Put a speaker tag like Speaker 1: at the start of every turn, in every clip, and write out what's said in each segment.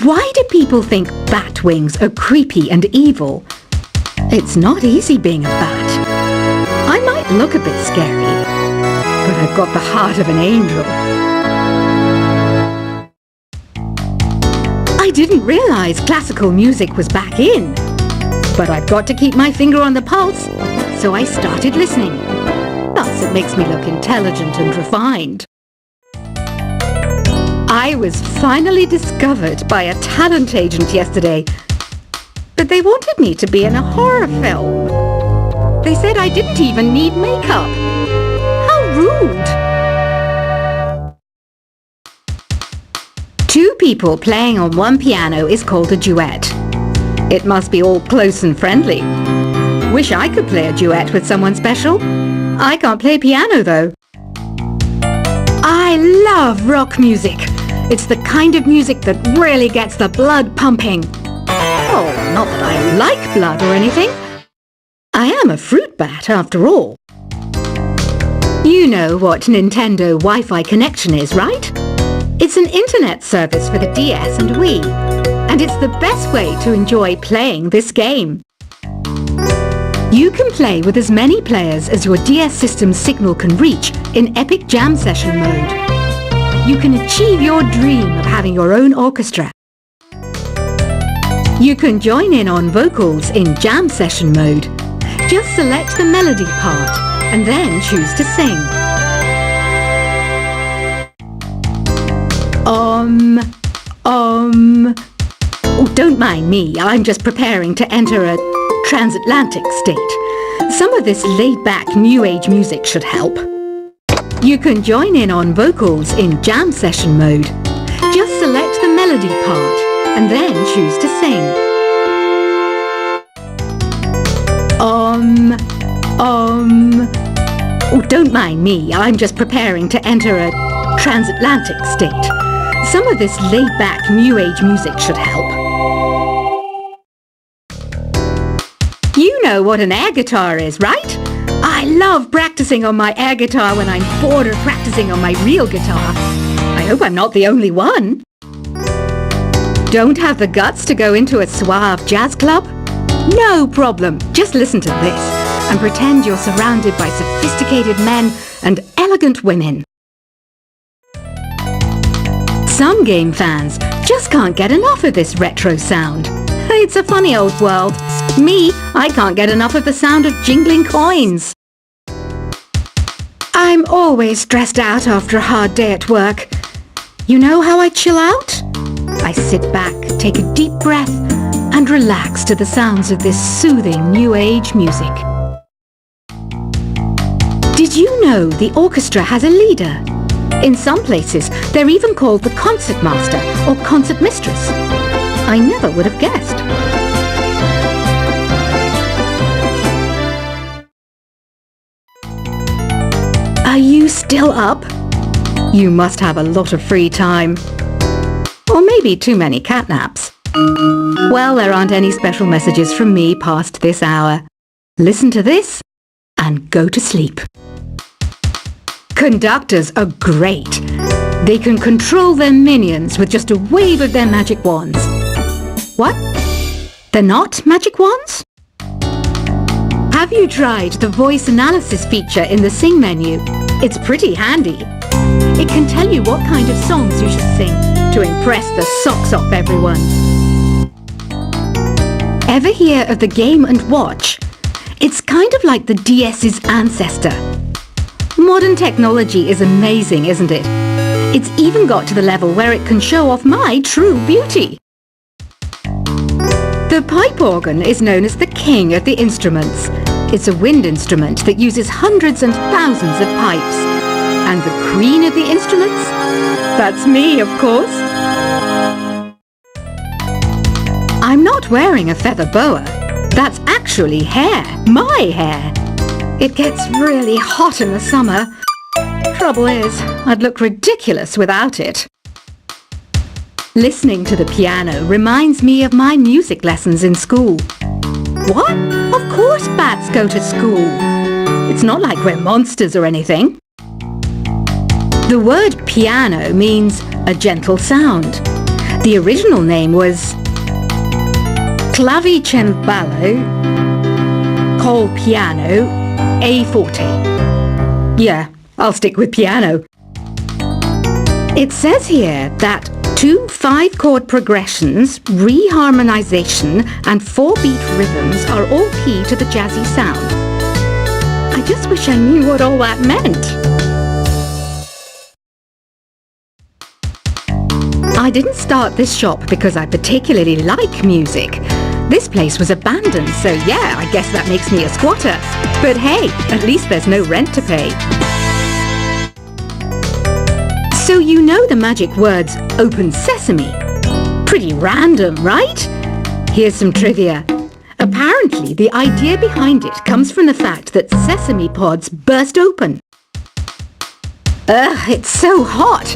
Speaker 1: Why do people think bat wings are creepy and evil? It's not easy being a bat. I might look a bit scary, but I've got the heart of an angel. I didn't realize classical music was back in, but I've got to keep my finger on the pulse, so I started listening. Thus, it makes me look intelligent and refined. I was finally discovered by a talent agent yesterday, but they wanted me to be in a horror film. They said I didn't even need makeup. How rude! Two people playing on one piano is called a duet. It must be all close and friendly. Wish I could play a duet with someone special. I can't play piano though. I love rock music. It's the kind of music that really gets the blood pumping. Oh, not that I like blood or anything. I am a fruit bat after all. You know what Nintendo Wi-Fi connection is, right? It's an internet service for the DS and Wii, and it's the best way to enjoy playing this game. You can play with as many players as your DS system's signal can reach in Epic Jam Session mode. You can achieve your dream of having your own orchestra. You can join in on vocals in Jam Session mode. Just select the melody part and then choose to sing. Oh, don't mind me, I'm just preparing to enter a transatlantic state. Some of this laid-back New Age music should help. You can join in on vocals in Jam Session mode. Just select the melody part and then choose to sing. Oh, don't mind me, I'm just preparing to enter a transatlantic state. Some of this laid-back New Age music should help. You know what an air guitar is, right? I love practicing on my air guitar when I'm bored of practicing on my real guitar. I hope I'm not the only one. Don't have the guts to go into a suave jazz club? No problem. Just listen to this and pretend you're surrounded by sophisticated men and elegant women. Some game fans just can't get enough of this retro sound. It's a funny old world. Me, I can't get enough of the sound of jingling coins. I'm always stressed out after a hard day at work. You know how I chill out? I sit back, take a deep breath, and relax to the sounds of this soothing New Age music. Did you know the orchestra has a leader? In some places, they're even called the concert master or concert mistress. I never would have guessed. Are you still up? You must have a lot of free time. Or maybe too many catnaps. Well, there aren't any special messages from me past this hour. Listen to this and go to sleep. Conductors are great. They can control their minions with just a wave of their magic wands. What? They're not magic wands? Have you tried the voice analysis feature in the Sing menu? It's pretty handy. It can tell you what kind of songs you should sing to impress the socks off everyone. Ever hear of the Game & Watch? It's kind of like the DS's ancestor. Modern technology is amazing, isn't it? It's even got to the level where it can show off my true beauty. The pipe organ is known as the king of the instruments. It's a wind instrument that uses hundreds and thousands of pipes. And the queen of the instruments? That's me, of course. I'm not wearing a feather boa. That's actually hair, my hair. It gets really hot in the summer. Trouble is, I'd look ridiculous without it. Listening to the piano reminds me of my music lessons in school. What? Of course bats go to school. It's not like we're monsters or anything. The word piano means a gentle sound. The original name was Clavicembalo col piano A forte. Yeah, I'll stick with piano. It says here that 2 5-chord progressions, reharmonization, and 4-beat rhythms are all key to the jazzy sound. I just wish I knew what all that meant. I didn't start this shop because I particularly like music. This place was abandoned, so yeah, I guess that makes me a squatter. But hey, at least there's no rent to pay. So you know the magic words "open sesame"? Pretty random, right? Here's some trivia. Apparently, the idea behind it comes from the fact that sesame pods burst open. Ugh, it's so hot!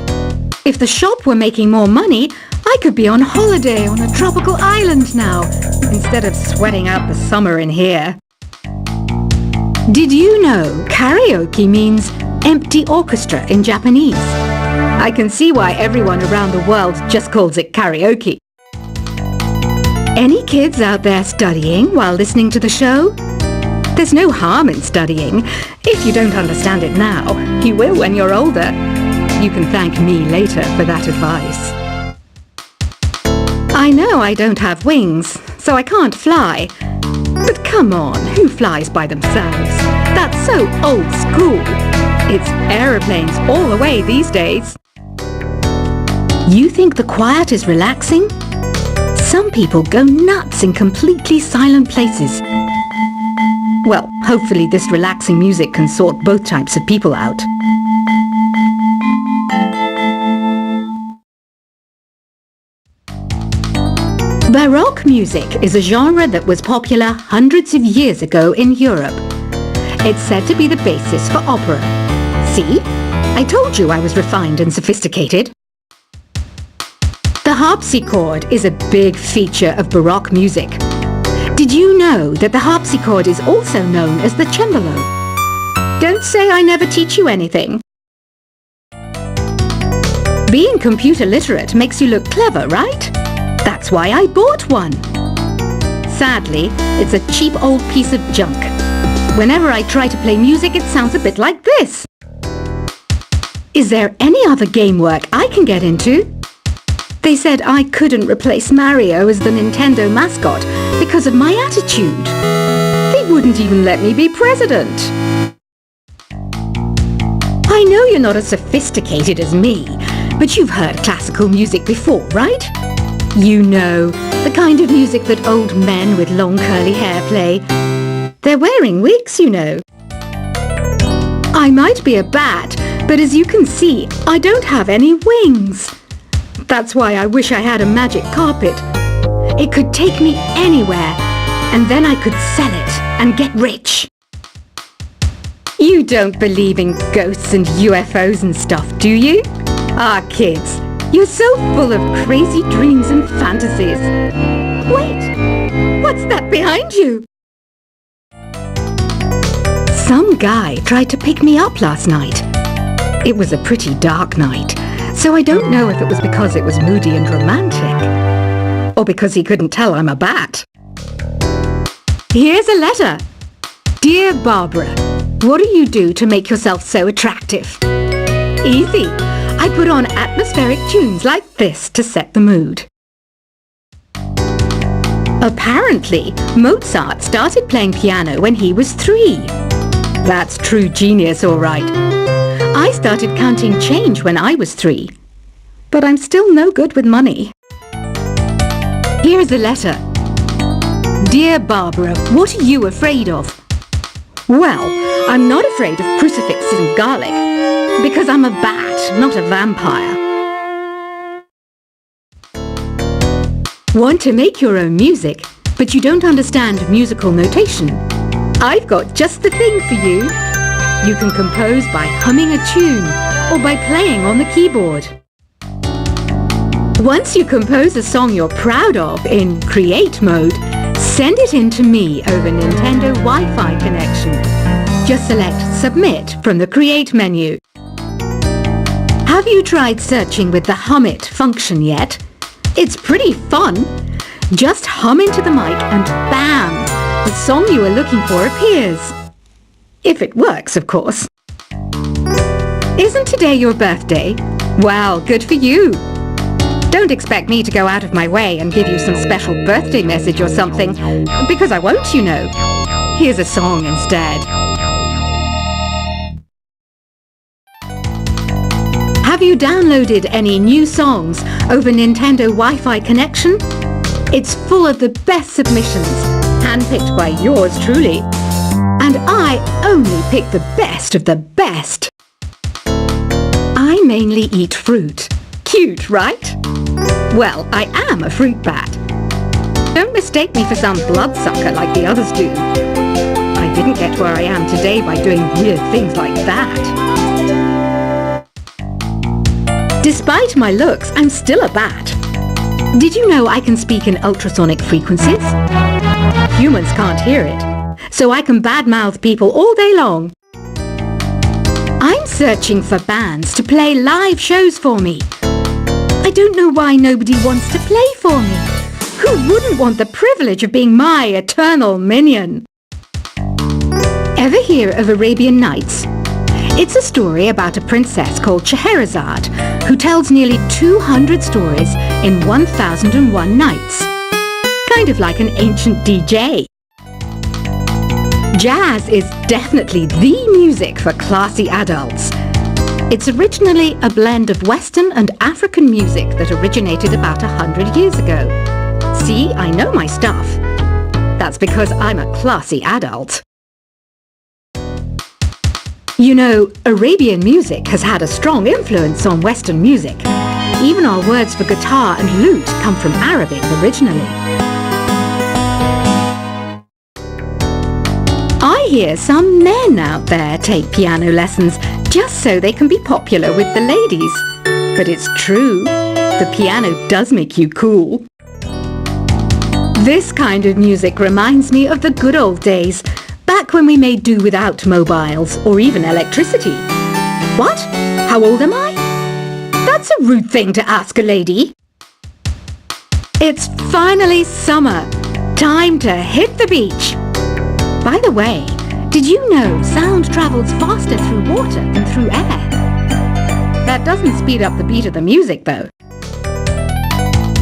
Speaker 1: If the shop were making more money, I could be on holiday on a tropical island now, instead of sweating out the summer in here. Did you know karaoke means empty orchestra in Japanese? I can see why everyone around the world just calls it karaoke. Any kids out there studying while listening to the show? There's no harm in studying. If you don't understand it now, you will when you're older. You can thank me later for that advice. I know I don't have wings, so I can't fly. But come on, who flies by themselves? That's so old school. It's aeroplanes all the way these days. You think the quiet is relaxing? Some people go nuts in completely silent places. Well, hopefully this relaxing music can sort both types of people out. Baroque music is a genre that was popular hundreds of years ago in Europe. It's said to be the basis for opera. See? I told you I was refined and sophisticated. The harpsichord is a big feature of Baroque music. Did you know that the harpsichord is also known as the cembalo? Don't say I never teach you anything. Being computer literate makes you look clever, right? That's why I bought one. Sadly, it's a cheap old piece of junk. Whenever I try to play music, it sounds a bit like this. Is there any other game work I can get into? They said I couldn't replace Mario as the Nintendo mascot because of my attitude. They wouldn't even let me be president. I know you're not as sophisticated as me, but you've heard classical music before, right? You know, the kind of music that old men with long curly hair play. They're wearing wigs, you know. I might be a bat, but as you can see, I don't have any wings. That's why I wish I had a magic carpet. It could take me anywhere, and then I could sell it and get rich. You don't believe in ghosts and UFOs and stuff, do you? Ah, kids, you're so full of crazy dreams and fantasies. Wait, what's that behind you? Some guy tried to pick me up last night. It was a pretty dark night, so I don't know if it was because it was moody and romantic, or because he couldn't tell I'm a bat. Here's a letter. Dear Barbara, what do you do to make yourself so attractive? Easy. I put on atmospheric tunes like this to set the mood. Apparently, Mozart started playing piano when he was 3. That's true genius, all right. I started counting change when I was 3. But I'm still no good with money. Here's a letter. Dear Barbara, what are you afraid of? Well, I'm not afraid of crucifixes and garlic, because I'm a bat, not a vampire. Want to make your own music, but you don't understand musical notation? I've got just the thing for you. You can compose by humming a tune or by playing on the keyboard. Once you compose a song you're proud of in Create mode, send it in to me over Nintendo Wi-Fi connection. Just select Submit from the Create menu. Have you tried searching with the Hum It function yet? It's pretty fun. Just hum into the mic and bam! The song you were looking for appears. If it works, of course. Isn't today your birthday? Well, good for you. Don't expect me to go out of my way and give you some special birthday message or something, because I won't, you know. Here's a song instead. Have you downloaded any new songs over Nintendo Wi-Fi connection? It's full of the best submissions, handpicked by yours truly. And I only pick the best of the best. I mainly eat fruit. Cute, right? Well, I am a fruit bat. Don't mistake me for some bloodsucker like the others do. I didn't get where I am today by doing weird things like that. Despite my looks, I'm still a bat. Did you know I can speak in ultrasonic frequencies? Humans can't hear it, so I can badmouth people all day long. I'm searching for bands to play live shows for me. I don't know why nobody wants to play for me. Who wouldn't want the privilege of being my eternal minion? Ever hear of Arabian Nights? It's a story about a princess called Scheherazade who tells nearly 200 stories in 1001 nights. Kind of like an ancient DJ. Jazz is definitely the music for classy adults. It's originally a blend of Western and African music that originated about 100 years ago. See, I know my stuff. That's because I'm a classy adult. You know, Arabian music has had a strong influence on Western music. Even our words for guitar and lute come from Arabic originally. I hear some men out there take piano lessons just so they can be popular with the ladies. But it's true, the piano does make you cool. This kind of music reminds me of the good old days, back when we made do without mobiles or even electricity. What? How old am I? That's a rude thing to ask a lady. It's finally summer. Time to hit the beach. By the way, did you know sound travels faster through water than through air? That doesn't speed up the beat of the music, though.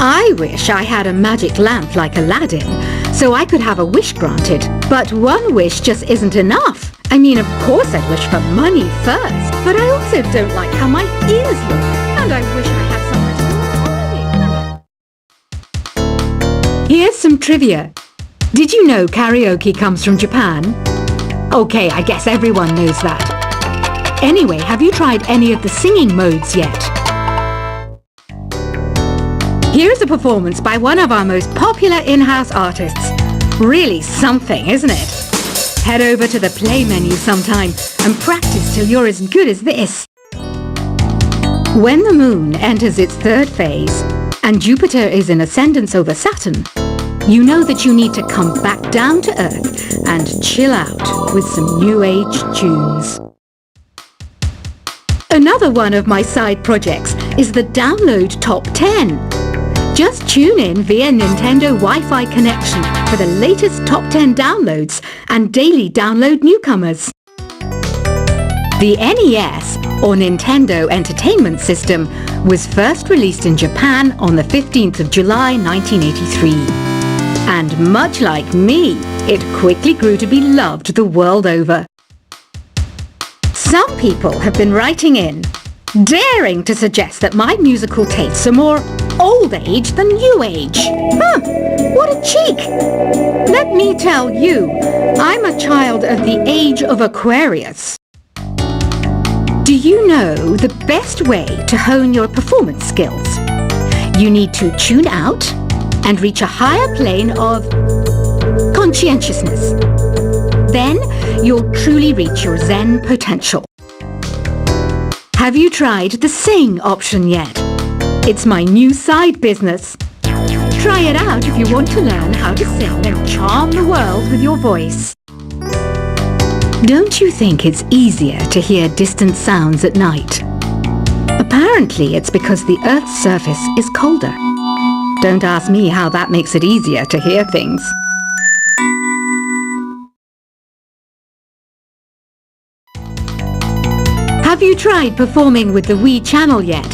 Speaker 1: I wish I had a magic lamp like Aladdin, so I could have a wish granted. But one wish just isn't enough. I mean, of course I'd wish for money first, but I also don't like how my ears look, and I wish I had somewhere to holiday. Here's some trivia. Did you know karaoke comes from Japan? Okay, I guess everyone knows that. Anyway, have you tried any of the singing modes yet? Here's a performance by one of our most popular in-house artists. Really something, isn't it? Head over to the play menu sometime and practice till you're as good as this. When the moon enters its third phase and Jupiter is in ascendance over Saturn, you know that you need to come back down to Earth and chill out with some new age tunes. Another one of my side projects is the Download Top 10. Just tune in via Nintendo Wi-Fi connection for the latest top 10 downloads and daily download newcomers. The NES, or Nintendo Entertainment System, was first released in Japan on the 15th of July 1983. And much like me, it quickly grew to be loved the world over. Some people have been writing in, daring to suggest that my musical tastes are more old age than new age. Huh, what a cheek! Let me tell you, I'm a child of the age of Aquarius. Do you know the best way to hone your performance skills? You need to tune out and reach a higher plane of conscientiousness. Then you'll truly reach your Zen potential. Have you tried the Sing option yet? It's my new side business. Try it out if you want to learn how to sing and charm the world with your voice. Don't you think it's easier to hear distant sounds at night? Apparently it's because the Earth's surface is colder. Don't ask me how that makes it easier to hear things. Have you tried performing with the Wii channel yet?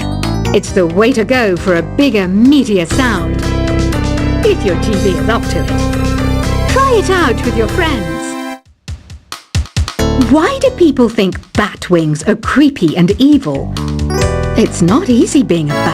Speaker 1: It's the way to go for a bigger, meatier sound. If your TV is up to it. Try it out with your friends. Why do people think bat wings are creepy and evil? It's not easy being a bat.